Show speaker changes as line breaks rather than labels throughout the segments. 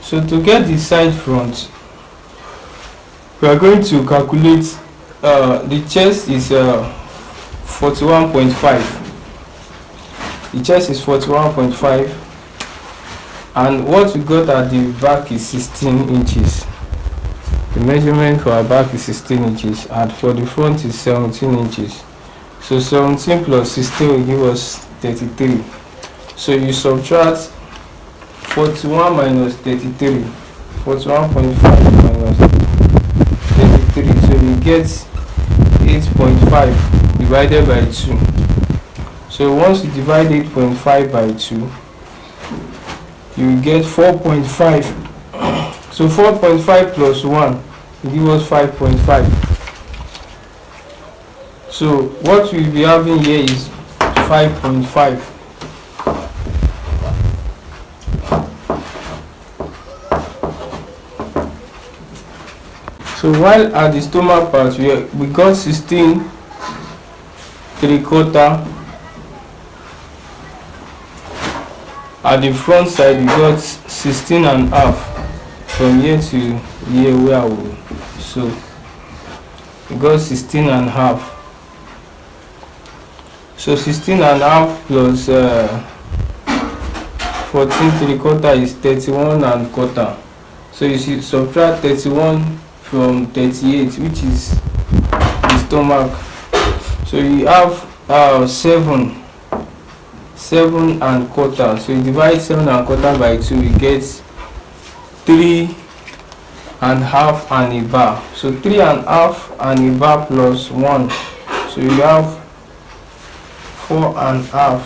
So to get the side front, we are going to calculate the chest is 41.5. The chest is 41.5, and what we got at the back is 16 inches. The measurement for our back is 16 inches, and for the front is 17 inches. So 17 plus 16 will give us 33. So you subtract 41 minus 33, 41.5 minus 33, so you get 8.5 divided by 2. So once you divide 8.5 by 2, you get 4.5. So 4.5 plus 1 will give us 5.5. So what we'll be having here is 5.5. So while at the stomach part, we got 16 3/4. At the front side, we got 16 and half from here to here where we so we got 16 and half. So 16 and half plus 14 3/4 is 31 and quarter. So you see, subtract 31 from 38, which is the stomach. So you have 7 and quarter. So you divide 7 and quarter by 2, you get 3 and half and a bar. So 3 and half and a bar plus 1. So you have 4 and half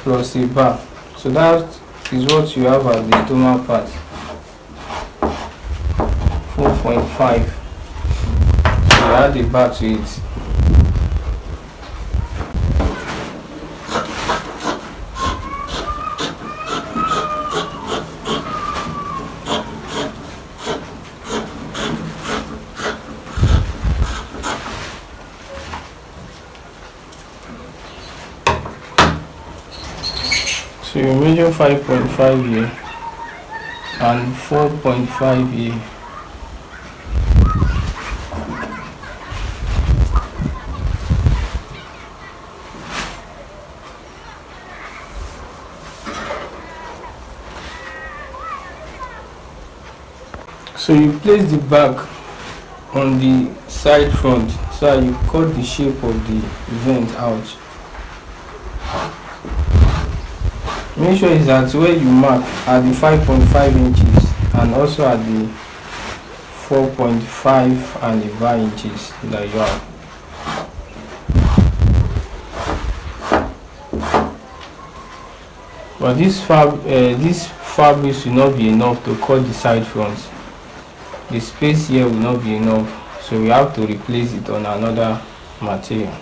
plus a bar. So that is what you have at the stomach part. 4.5. So you add the bar to it. So you measure 5.5 here and 4.5 here. So you place the back on the side front, so you cut the shape of the vent out. Make sure is that where you mark at the 5.5 inches and also at the 4.5 and the 5 inches that you have. But this fabric will not be enough to cut the side front. The space here will not be enough, so we have to replace it on another material.